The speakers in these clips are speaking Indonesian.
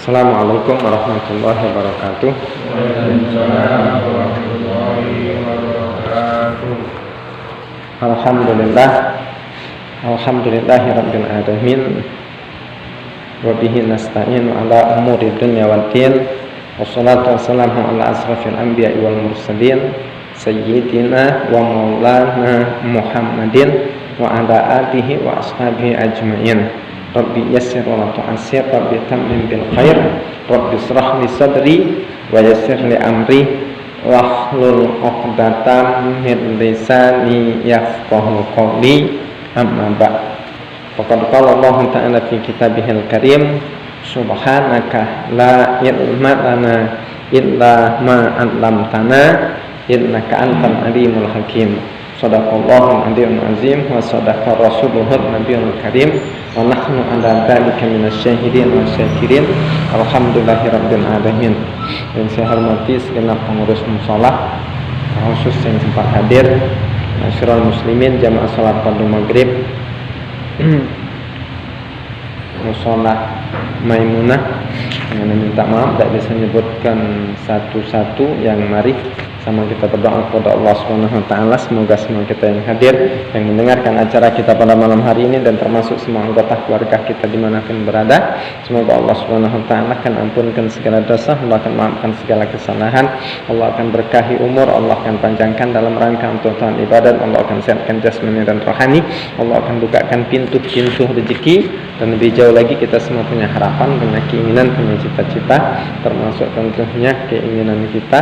Assalamualaikum warahmatullahi wabarakatuh. Waalaikumsalam warahmatullahi wabarakatuh. Alhamdulillahirabbil alamin. Wa bihi nasta'inu ala umuri dunya waddin. Wassalatu wassalamu ala asrafil anbiya'i wal mursalin sayyidina wa maulana Muhammadin wa ala alihi wa ashabihi ajma'in. Rabbi yassir wa la tu'assir, Rabbi tammim bil khair, Rabbi israh li sadri wa yassir li amri wahlul 'uqdatam min lisani yafqahu qawli. Amma ba'd. Faqad qala Allah ta'ala fi kitabihil karim, subhanaka la ilma lana illa ma 'allamtana innaka antal alimul hakim. Shadaqallahul aliyyul azim wa sadaqa rasuluhun nabiyul karim wa nahnu ala dzalika minasyahidin wa syakirin. Alhamdulillahirabbil alamin. Yang saya hormati segenap pengurus musholah, khusus yang sempat hadir, masyarul muslimin jamaah salat fardu maghrib musholah Maimunah. Yang minta maaf tidak bisa menyebutkan satu-satu, yang mari sama kita berdoa kepada Allah Subhanahu wa taala, semoga semua kita yang hadir, yang mendengarkan acara kita pada malam hari ini, dan termasuk semua anggota keluarga kita dimanapun berada, semoga Allah Subhanahu wa taala akan ampunkan segala dosa, Allah akan maafkan segala kesalahan, Allah akan berkahi umur, Allah akan panjangkan dalam rangka untuk taat ibadat, Allah akan sehatkan jasmani dan rohani, Allah akan bukakan pintu-pintu rezeki, dan lebih jauh lagi kita semua punya harapan, punya keinginan, punya cita-cita, termasuk tentunya keinginan kita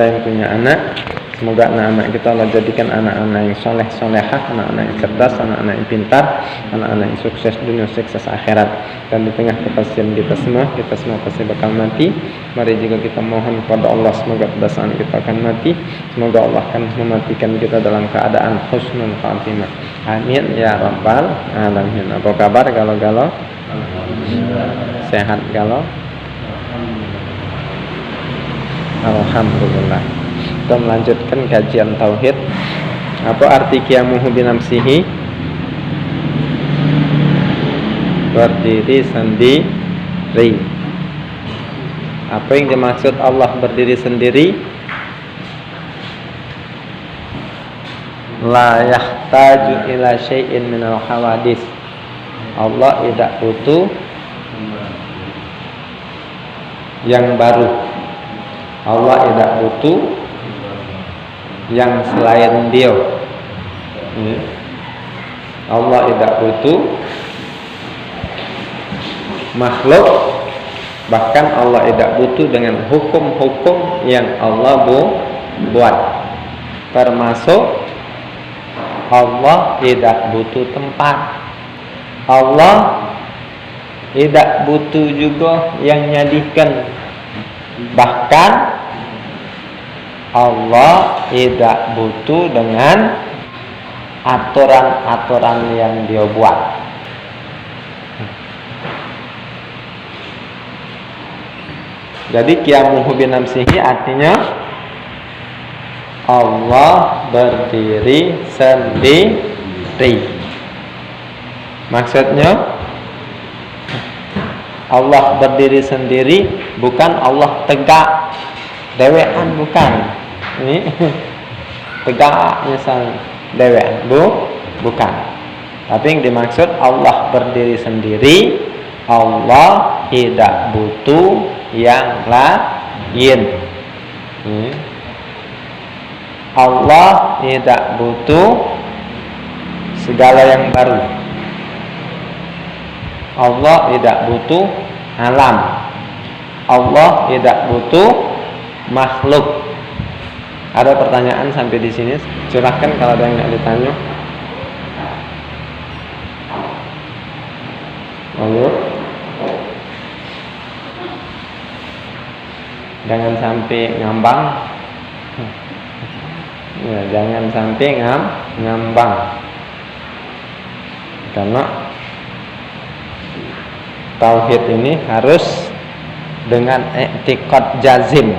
yang punya anak, semoga anak-anak kita Allah jadikan anak-anak yang soleh solehah, anak-anak yang cerdas, anak-anak yang pintar, anak-anak yang sukses dunia, sukses akhirat. Dan di tengah kepastian kita semua pasti bakal mati. Mari juga kita mohon kepada Allah, semoga pada saat kita akan mati, semoga Allah akan mematikan kita dalam keadaan husnul khatimah. Amin ya rabbal alamin. Apa kabar galau-galau? Sehat galau? Alhamdulillah. Kita melanjutkan kajian tauhid. Apa arti qiyamuhu binafsihi? Berdiri sendiri. Apa yang dimaksud Allah berdiri sendiri? La yahtaju ila syai'in minal hawadis. Allah tidak butuh yang baru. Allah tidak butuh yang selain Dia. Allah tidak butuh makhluk, bahkan Allah tidak butuh dengan hukum-hukum yang Allah buat. Termasuk Allah tidak butuh tempat. Allah tidak butuh juga yang nyadikan. Bahkan Allah tidak butuh dengan aturan-aturan yang Dia buat. Jadi qiyamuhu binafsihi artinya Allah berdiri sendiri. Maksudnya Allah berdiri sendiri, bukan Allah tegak dewean, bukan. Ini tegak misal dewean, bukan. Tapi yang dimaksud Allah berdiri sendiri, Allah tidak butuh yang lain. Allah tidak butuh segala yang baru. Allah tidak butuh alam. Allah tidak butuh makhluk. Ada pertanyaan sampai di sini? Silahkan kalau ada yang tidak ditanya. Ayo. Jangan sampai ngambang. Ya, jangan sampai ngambang. Karena tauhid ini harus dengan i'tiqad jazim,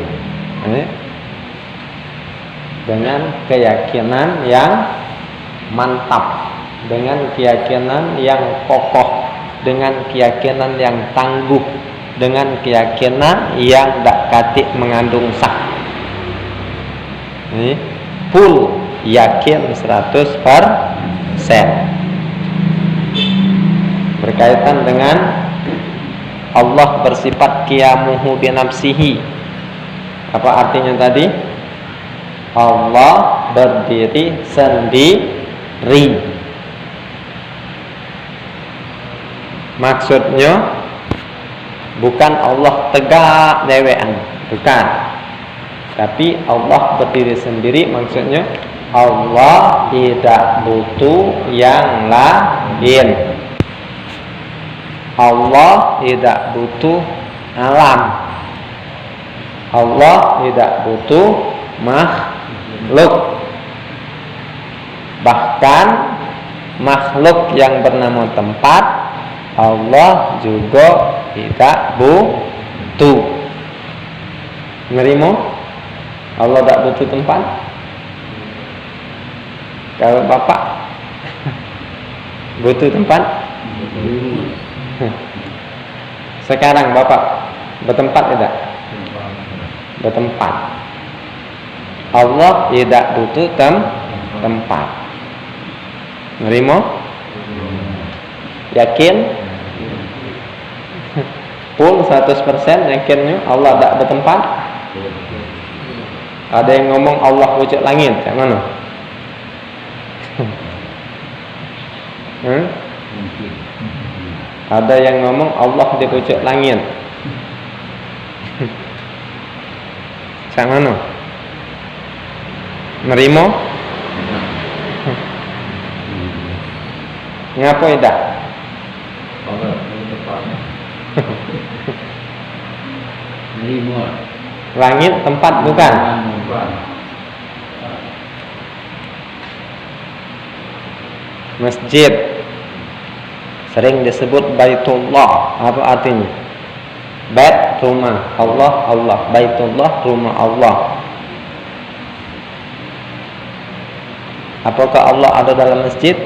dengan keyakinan yang mantap, dengan keyakinan yang kokoh, dengan keyakinan yang tangguh, dengan keyakinan yang tak katik mengandung sak. Ini full yakin 100%. Berkaitan dengan Allah bersifat qiyamuhu binafsihi. Apa artinya tadi? Allah berdiri sendiri. Maksudnya bukan Allah tegak dewean, bukan. Tapi Allah berdiri sendiri, maksudnya Allah tidak butuh yang lain. Allah tidak butuh alam. Allah tidak butuh makhluk. Bahkan makhluk yang bernama tempat, Allah juga tidak butuh. Nerimo? Allah tidak butuh tempat. Kalau bapak butuh tempat, sekarang bapak bertempat tidak? Bertempat. Allah tidak butuh tempat. Nerimo? Yakin? Full 100% yakinnya Allah tidak bertempat? Ada yang ngomong Allah wujud langit, kayak mana? Ada yang ngomong Allah di pucuk langit. Kayak mana? Nerimo? Ngapa tidak? Langit tempat bukan? Masjid sering disebut Baitullah. Apa artinya? Bait rumah Allah, Allah. Baitullah rumah Allah. Apakah Allah ada dalam masjid?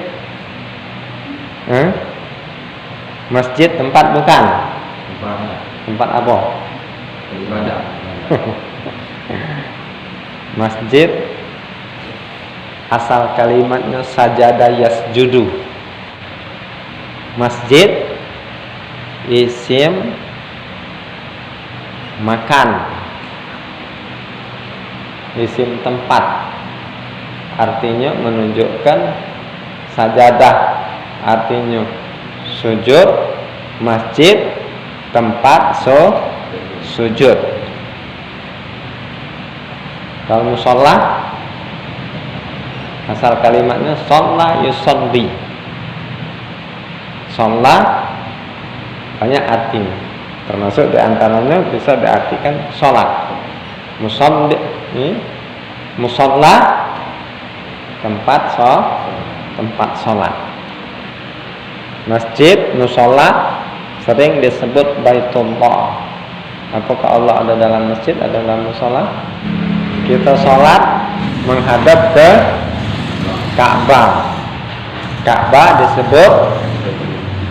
Masjid tempat bukan? Tempat apa? Ibadah. Masjid asal kalimatnya sajada yasjudu. Masjid isim makan, isim tempat, artinya menunjukkan sajadah, artinya sujud. Masjid tempat sujud. Kalau musola asal kalimatnya sholla yusolli. Sholla banyak artinya, termasuk diantaranya bisa diartikan sholat. Musola tempat sholat. Masjid, musola sering disebut Baitullah. Apakah Allah ada dalam masjid, ada dalam musola? Kita sholat menghadap ke Ka'bah. Ka'bah disebut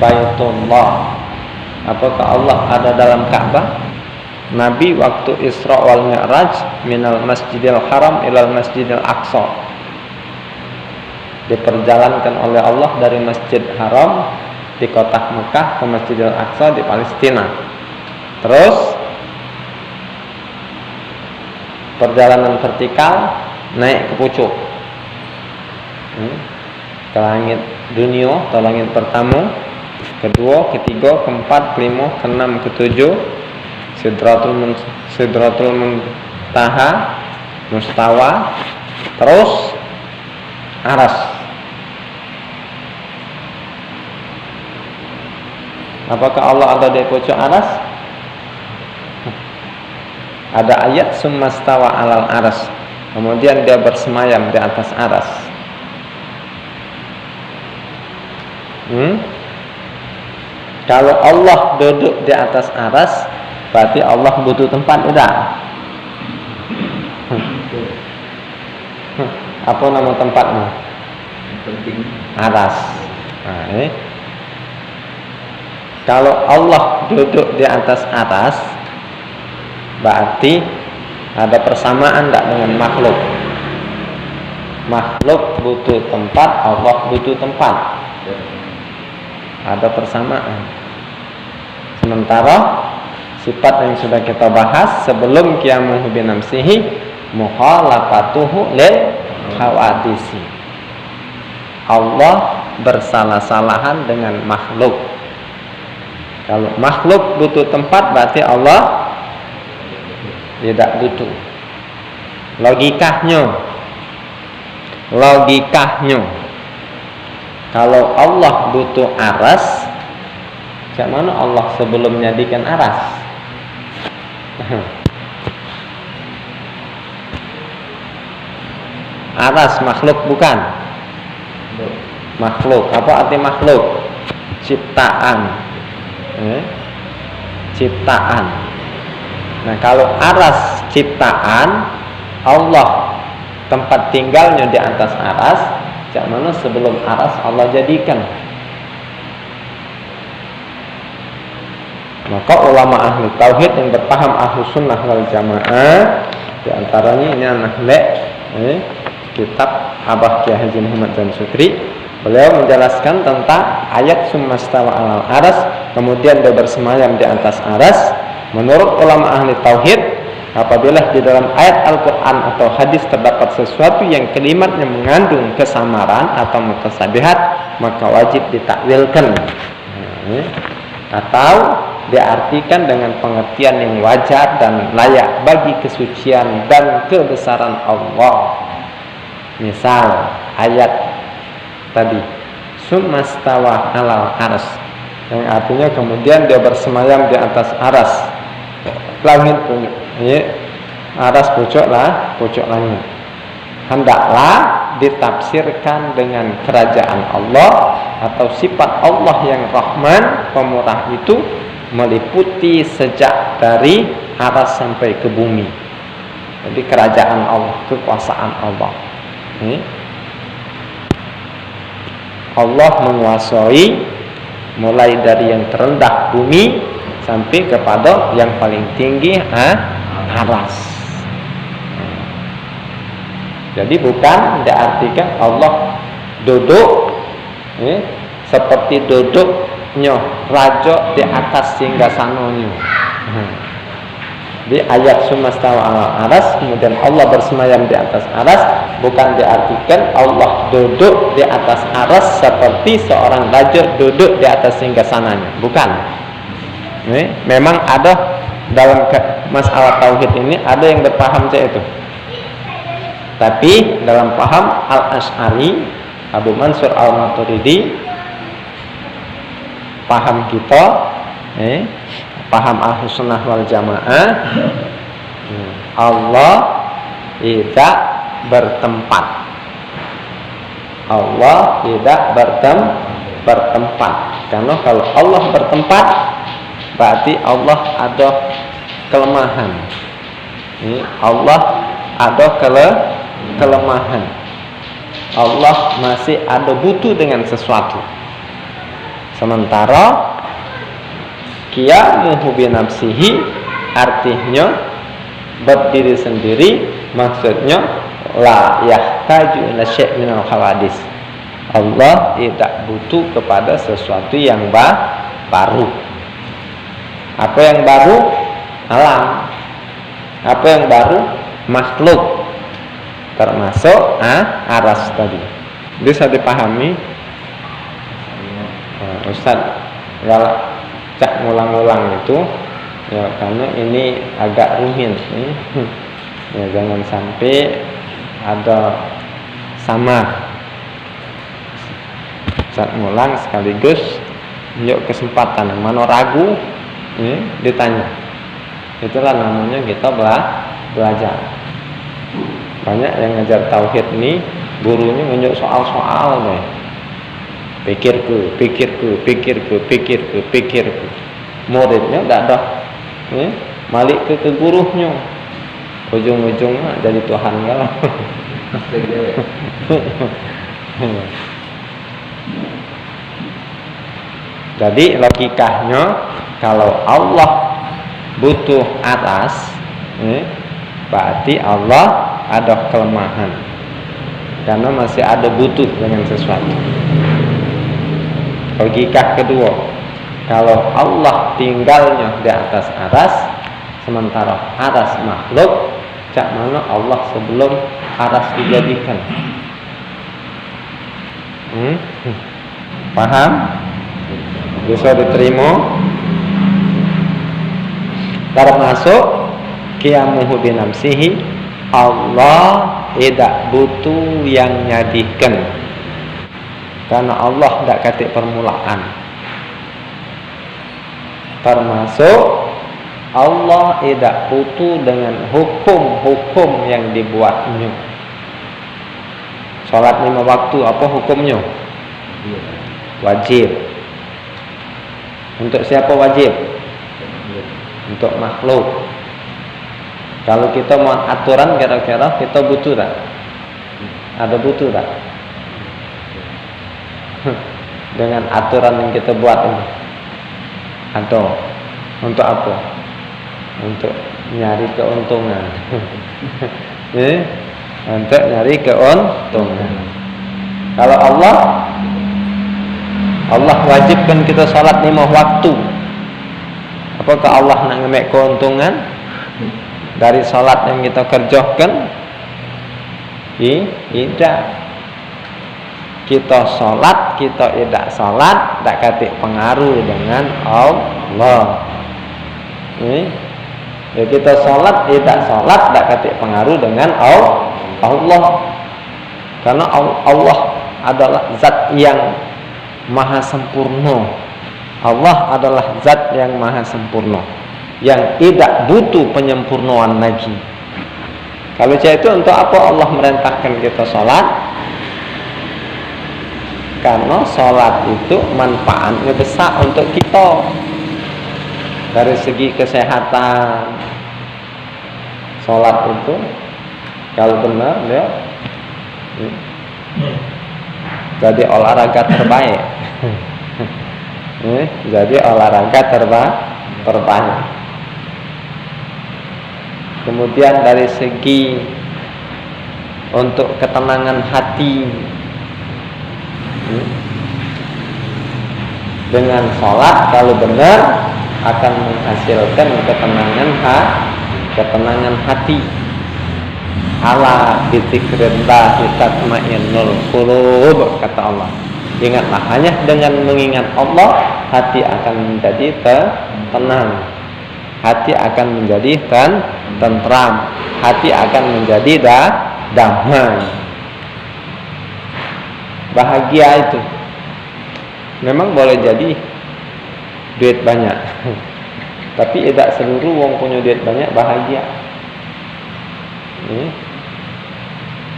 Baitullah. Apakah Allah ada dalam Ka'bah? Nabi waktu Isra wal Mi'raj minal Masjidil Haram ilal Masjidil Aqsa, diperjalankan oleh Allah dari Masjid Haram di kota Mekah ke Masjidil Aqsa di Palestina. Terus perjalanan vertikal naik ke pucuk, ke langit dunia, atau langit pertama, kedua, ketiga, keempat, kelima, keenam, ketujuh, Sidratul Muntaha, Mustawa, terus Aras. Apakah Allah ada di pucuk Aras? Ada ayat summastawa alal aras, kemudian dia bersemayam di atas aras. Kalau Allah duduk di atas aras, berarti Allah butuh tempat, tidak? Apa nama tempatnya? Penting. Aras. Nah, ini Kalau Allah duduk di atas aras, berarti ada persamaan tak dengan makhluk? Makhluk butuh tempat, Allah butuh tempat. Ada persamaan. Sementara sifat yang sudah kita bahas sebelum qiyamuhu bi nafsihi, mukhalafatuhu lil hawadisi. Allah bersalah-salahan dengan makhluk. Kalau makhluk butuh tempat, berarti Allah tidak butuh. Logikanya, kalau Allah butuh aras, macam mana Allah sebelum menjadikan aras? Aras makhluk bukan? Makhluk. Apa arti makhluk? Ciptaan. Ciptaan. Nah, kalau aras ciptaan, Allah tempat tinggalnya di atas aras, macam mana sebelum aras Allah jadikan? Maka ulama ahli tauhid yang berpaham ahlu sunnah wal jamaah, di antaranya ini anak kitab Abah Kiai Haji Muhammad Jan Sutri, beliau menjelaskan tentang ayat summastawa alal aras, kemudian dia bersemayam di atas aras. Menurut ulama ahli tauhid, apabila di dalam ayat Al-Quran atau hadis terdapat sesuatu yang kalimatnya mengandung kesamaran atau mutasabihat, maka wajib ditakwilkan atau diartikan dengan pengertian yang wajar dan layak bagi kesucian dan kebesaran Allah. Misal ayat tadi summastawa alal aras, yang artinya kemudian dia bersemayam di atas aras langit, aras pucuk langit. Hendaklah ditafsirkan dengan kerajaan Allah atau sifat Allah yang Rahman pemurah itu meliputi sejak dari aras sampai ke bumi. Jadi kerajaan Allah, kekuasaan Allah. Allah menguasai mulai dari yang terendah bumi sampai kepada yang paling tinggi aras. Jadi bukan diartikan Allah duduk seperti duduknya raja di atas singgasananya. Di ayat summastawa alal aras, kemudian Allah bersemayam di atas aras, bukan diartikan Allah duduk di atas aras seperti seorang raja duduk di atas singgasananya. Bukan. Memang ada dalam masalah tauhid ini ada yang berpaham itu. Tapi dalam paham Al-Asy'ari, Abu Mansur Al-Maturidi, paham kita, paham Ahlus Sunnah wal Jamaah, Allah tidak bertempat. Allah tidak bertempat. Karena kalau Allah bertempat, berarti Allah ada kelemahan. Allah ada kelemahan. Allah masih ada butuh dengan sesuatu. Sementara qiyamuhu bi nafsihi artinya berdiri sendiri, maksudnya la yahtaju ila syai' minal hawadis. Allah tidak butuh kepada sesuatu yang baru. Apa yang baru? Alam. Apa yang baru? Makhluk. Termasuk aras tadi. Bisa dipahami? Ustaz, kalau cak ngulang-ngulang itu ya, karena ini agak rumit ya, jangan sampai ada sama saat ngulang sekaligus yuk kesempatan mana ragu ditanya. Itulah namanya kita belajar. Banyak yang ngajar tauhid ini gurunya nunjuk soal-soal deh. Pikirku. Muridnya enggak ada. Balik ke gurunya. Ujung-ujungnya jadi Tuhan enggak. Jadi logikanya kalau Allah butuh atas, berarti Allah ada kelemahan karena masih ada butuh dengan sesuatu. Logika kedua, kalau Allah tinggalnya di atas aras, sementara aras makhluk, cak mana Allah sebelum aras dijadikan? Paham? Bisa diterima? Termasuk qiyamuhu binafsihi, Allah tidak butuh yang nyadikan, karena Allah tidak katik permulaan. Termasuk Allah tidak butuh dengan hukum-hukum yang dibuatnya. Salat 5 waktu apa hukumnya? Wajib. Untuk siapa wajib? Untuk makhluk. Kalau kita mau aturan kira-kira kita butuh tak? Ada butuh tak? Dengan aturan yang kita buat ini. Atau untuk apa? Untuk nyari keuntungan. Untuk nyari keuntungan. Kalau Allah wajibkan kita salat 5 waktu. Apakah Allah nak ngemek keuntungan dari salat yang kita kerjakan? Tidak. Kita salat, kita tidak salat, tak katik pengaruh dengan Allah. Ya, kita salat, tidak salat, tak katik pengaruh dengan Allah. Karena Allah adalah zat yang maha sempurna. Allah adalah zat yang maha sempurna, yang tidak butuh penyempurnaan lagi. Kalau itu untuk apa Allah merintahkan kita salat? Karena salat itu manfaatnya besar untuk kita dari segi kesehatan. Salat itu kalau benar dia jadi olahraga terbaik. Jadi olahraga terbaik. Kemudian dari segi untuk ketenangan hati, dengan sholat kalau benar akan menghasilkan ketenangan hati. Ala bizikrillah tatmainnul qulub, kata Allah. Ingatlah, hanya dengan mengingat Allah hati akan menjadi tenang, hati akan menjadi tentram, hati akan menjadi damai. Bahagia itu memang boleh jadi duit banyak, tapi tidak seluruh wong punya duit banyak bahagia.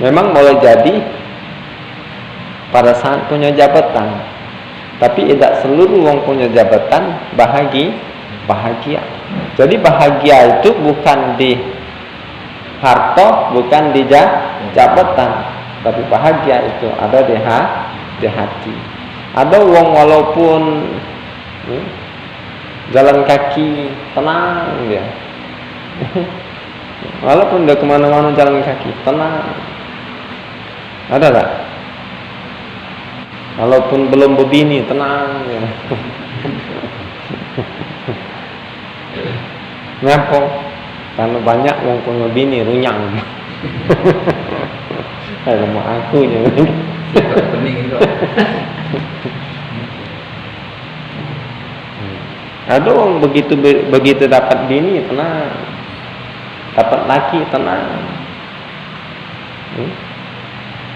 Memang boleh jadi pada saat punya jabatan, tapi tidak seluruh wong punya jabatan bahagia. Jadi bahagia itu bukan di harta, bukan di jabatan, tapi bahagia itu ada di hati. Ada wong walaupun jalan kaki tenang dia, walaupun dia kemana-mana jalan kaki tenang. Ada tak? Walaupun belum berbini tenang ya. Ngapa? Karena banyak yang punya bini runyang. Kalau mau aku nya. Pening itu. Ada orang begitu dapat bini tenang, dapat laki tenang.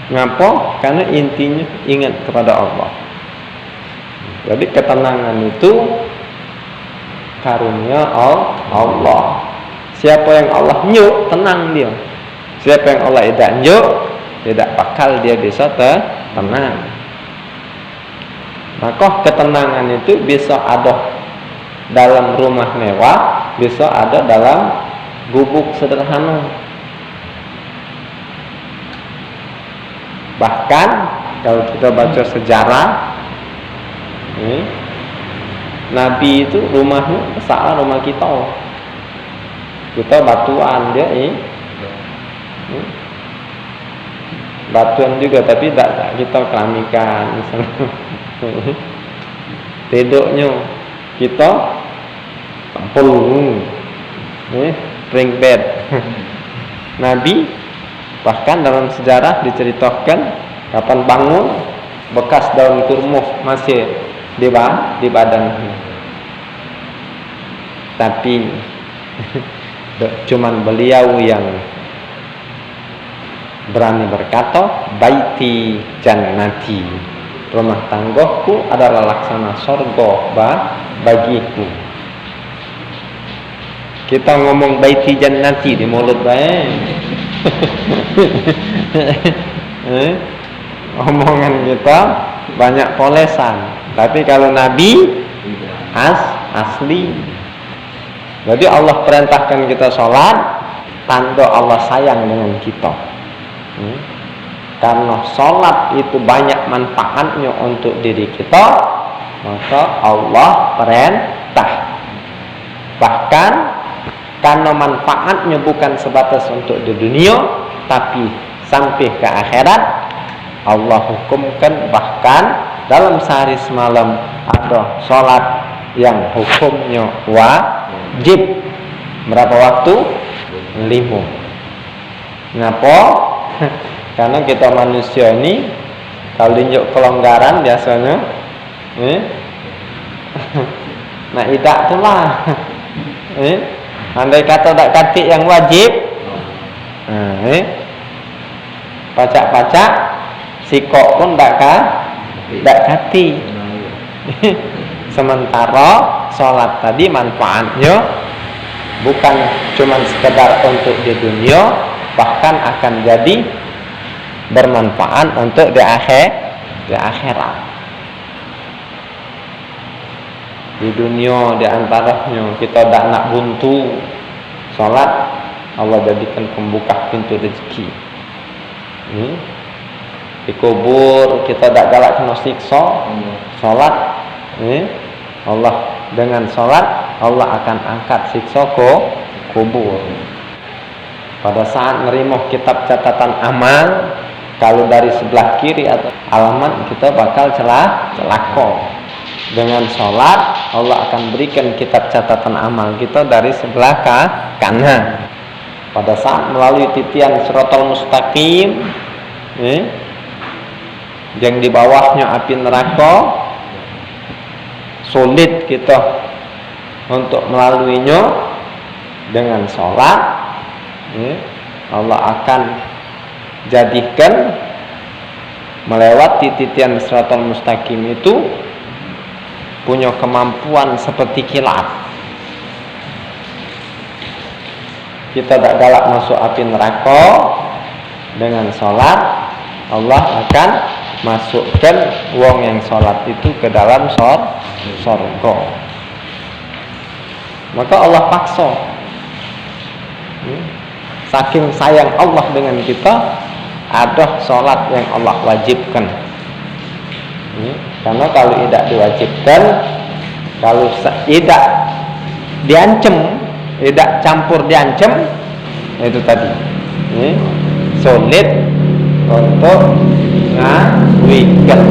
Ngapa? Karena intinya ingat kepada Allah. Jadi ketenangan itu karunia Allah. Siapa yang Allah nyuk, tenang dia. Siapa yang Allah tidak nyuk, tidak bakal dia bisa tenang. Maka ketenangan itu bisa ada dalam rumah mewah, bisa ada dalam gubuk sederhana. Bahkan kalau kita baca sejarah, Nabi itu rumahnya besar rumah kita. Kita batuan dia batuan juga tapi tak kita keramikan misalnya. Tidurnya kita tampul ring bed. Nabi bahkan dalam sejarah diceritakan kapan bangun bekas daun kurma masih di badannya. Tapi cuman beliau yang berani berkata, baiti jannati, rumah tanggoku adalah laksana sorgo bagiku. Kita ngomong baiti jannati di mulut baik. Omongan kita banyak polesan, tapi kalau Nabi asli. Jadi Allah perintahkan kita sholat, tanda Allah sayang dengan kita. Karena sholat itu banyak manfaatnya untuk diri kita, maka Allah perintah. Bahkan karena manfaatnya bukan sebatas untuk di dunia, tapi sampai ke akhirat, Allah hukumkan bahkan dalam sehari semalam ada sholat yang hukumnya wajib. Berapa waktu? 5. Kenapa? Karena kita manusia ini kalau tunjuk kelonggaran biasanya nah tidak tu lah. Andai kata tak katik yang wajib, pacak-pacak sikok pun tak katik. Sementara sholat tadi manfaatnya bukan cuma sekedar untuk di dunia, bahkan akan jadi bermanfaat untuk di akhirat. Di dunia di antaranya kita tak nak buntu, sholat Allah jadikan pembuka pintu rezeki. Di kubur kita tak galak kena siksa, sholat Allah dengan sholat Allah akan angkat siksa kubur. Pada saat menerima kitab catatan amal, kalau dari sebelah kiri atau alamat kita bakal celaka. Dengan sholat Allah akan berikan kitab catatan amal kita dari sebelah kanan. Pada saat melalui titian Shiratal Mustaqim, yang di bawahnya api neraka, sulit kita untuk melaluinya. Dengan sholat Allah akan jadikan melewati titian Shiratal Mustaqim itu punya kemampuan seperti kilat. Kita tak galak masuk api neraka. Dengan sholat Allah akan masukkan wong yang sholat itu ke dalam surga. Maka Allah paksa. Saking sayang Allah dengan kita, ada sholat yang Allah wajibkan. Karena kalau tidak diwajibkan, kalau tidak diancam, tidak campur diancam, itu tadi sulit untuk ngawikan.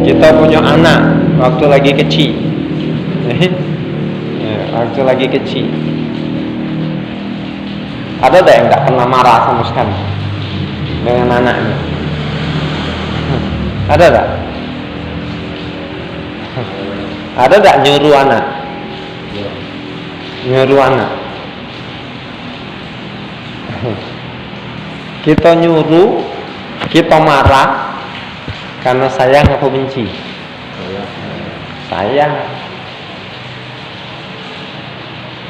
Kita punya anak waktu lagi kecil, waktu lagi kecil, ada tak yang tak pernah marah sama sekali dengan anaknya? Ada tak? Ada tak nyuruh anak? Nyuruh anak. Kita nyuruh, kita marah karena sayang apa benci? Sayang.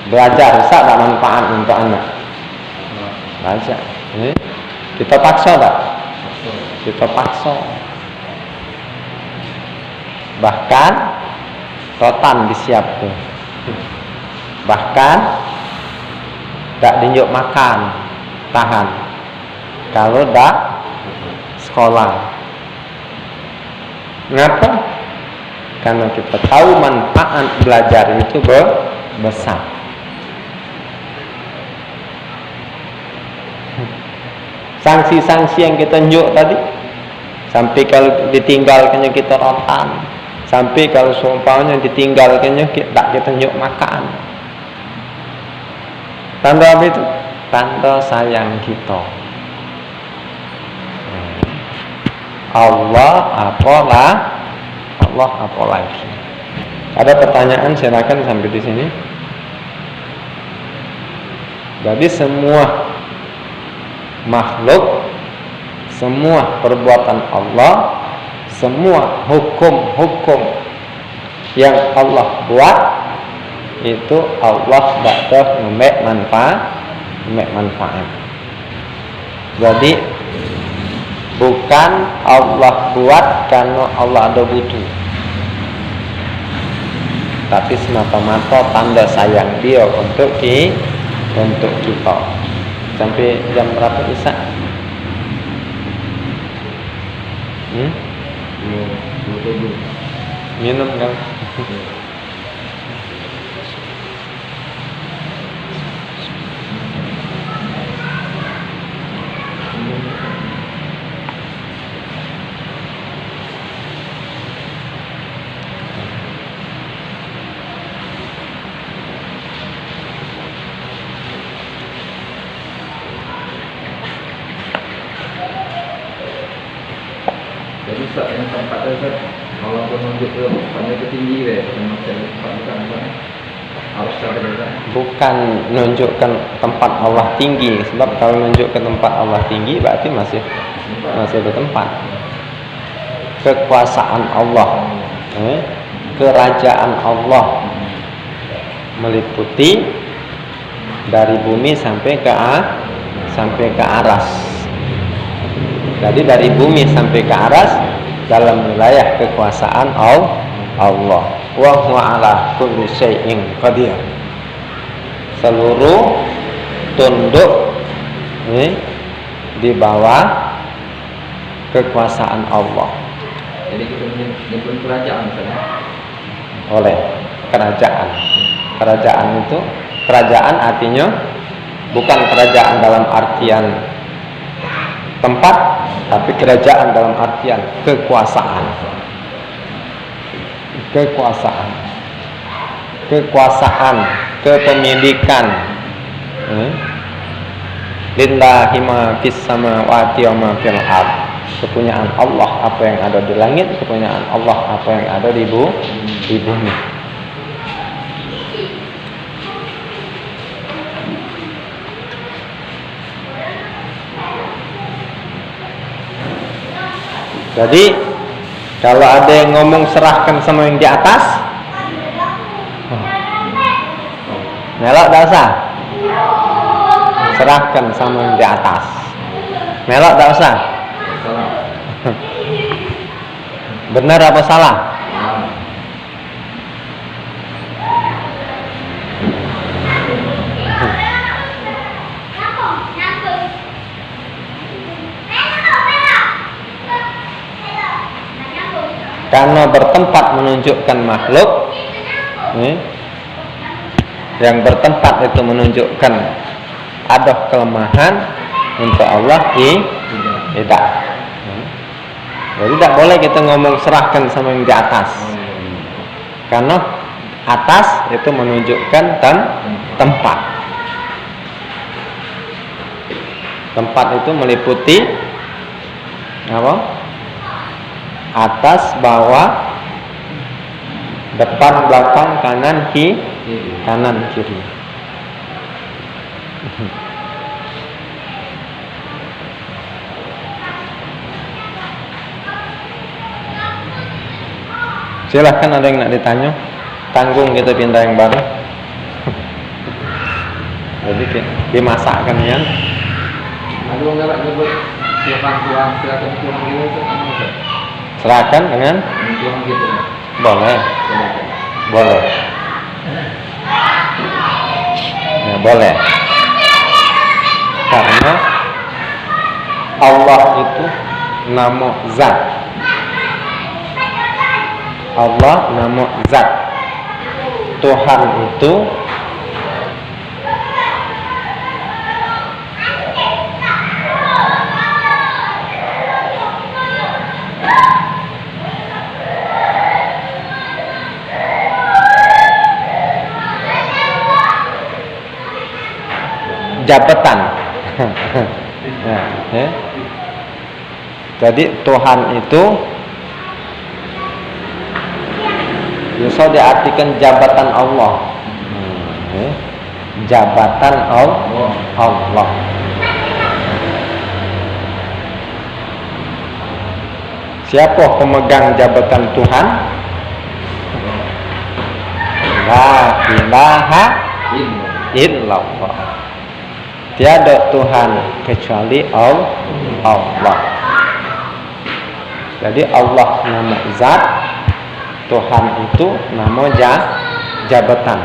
Belajar bisa tak manfaat untuk anak? Belajar. Kita paksa tak? Kita paksa. Bahkan rotan disiapkan. Bahkan tak tunjuk makan, tahan. Kalau tak sekolah, Mengapa? Karena kita tahu manfaat belajar itu besar. Sanksi-sanksi yang kita njuk tadi, sampai kalau ditinggalkannya kita rotan, sampai kalau seumpamanya ditinggalkannya kita njuk makan. Tanda apa itu? Tanda sayang kita. Allah apa lagi? Ada pertanyaan, silakan sampai di sini. Jadi semua makhluk, semua perbuatan Allah, semua hukum-hukum yang Allah buat itu Allah tidak memberi manfaat. Jadi bukan Allah buat karena Allah ada butuh, tapi semata-mata tanda sayang Dia untuk kita. Sampai jam berapa Isya? Minum kan? Jadi saat yang tempat itu kalau menunjuk ke tempatnya ke tinggi deh, harus ada. Bukan menunjukkan tempat Allah tinggi, sebab kalau menunjukkan tempat Allah tinggi berarti masih ada tempat. Kekuasaan Allah, kerajaan Allah meliputi dari bumi sampai ke aras. Jadi dari bumi sampai ke aras dalam wilayah kekuasaan Allah. Wa huwa ala kulli syai'in qadir. Seluruh tunduk di bawah kekuasaan Allah. Jadi kita menyebut kerajaan misalnya. Oleh kerajaan. Kerajaan itu, kerajaan artinya bukan kerajaan dalam artian tempat, tapi kerajaan dalam artian kekuasaan. Kekuasaan, kepemilikan. Lillahi ma fis samawati wa ma fil ardh. Kepunyaan Allah apa yang ada di langit, kepunyaan Allah apa yang ada di bumi. Jadi kalau ada yang ngomong serahkan sama yang di atas, melok tak usah. Serahkan sama yang di atas, melok tak usah. Benar apa salah? Karena bertempat menunjukkan makhluk, yang bertempat itu menunjukkan ada kelemahan, untuk Allah tidak. Jadi tidak boleh kita ngomong serahkan sama yang di atas, karena atas itu menunjukkan tempat. Tempat itu meliputi apa? Atas, bawah, depan, belakang, kanan, kiri. Silahkan, ada yang nak ditanya. Tanggung kita pindah yang baru. Jadi dimasakkan ya. Ada orang galak nyebut silakan tuang gitu. Serahkan dengan Tuang gitu. boleh. Ya, boleh. Karena Allah itu nama zat. Allah nama zat. Tuhan itu jabatan. Ya. Jadi Tuhan itu bisa diartikan jabatan Allah. Jabatan Allah. Siapa pemegang jabatan Tuhan? La ilaha illallah. Tiada Tuhan kecuali Allah. Jadi Allah nama zat, Tuhan itu nama jabatan.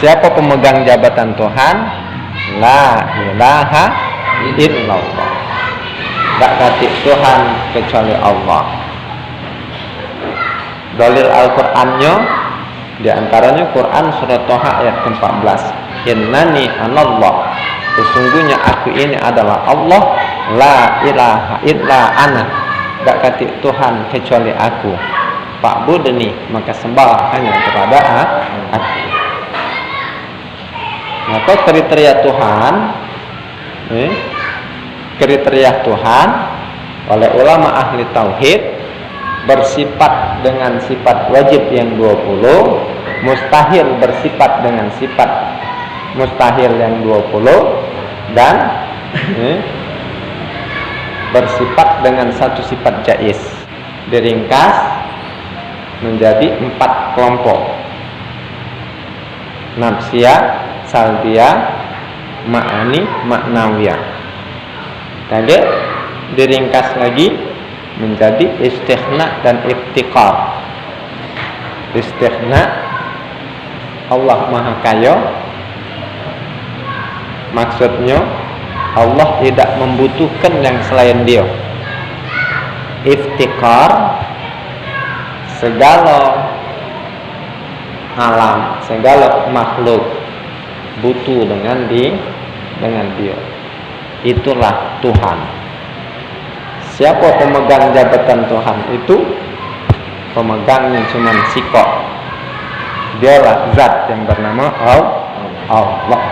Siapa pemegang jabatan Tuhan? La ilaha illallah. Tak kata Tuhan kecuali Allah. Dalil Al-Qur'annya di antaranya Quran surat Thaha ayat ke-14. Innani anallah. Sesungguhnya aku ini adalah Allah. La ilaha illa ana. Tak kata Tuhan kecuali aku. Fa'budni, maka sembah hanya kepada aku. Maka kriteria Tuhan, kriteria Tuhan oleh ulama ahli tauhid bersifat dengan sifat wajib yang 20, mustahil bersifat dengan sifat mustahil yang 20, dan bersifat dengan satu sifat jaiz. Diringkas menjadi 4 kelompok: nafsiyah, salbiyah, ma'ani, maknawiyah. Tadi diringkas lagi menjadi istighna dan iftiqar. Istighna, Allah Maha Kaya, maksudnya Allah tidak membutuhkan yang selain Dia. Iftiqar, segala alam, segala makhluk butuh dengan Dia. Itulah Tuhan. Siapa pemegang jabatan Tuhan itu? Pemegangnya cuma sikok. Dialah zat yang bernama Allah.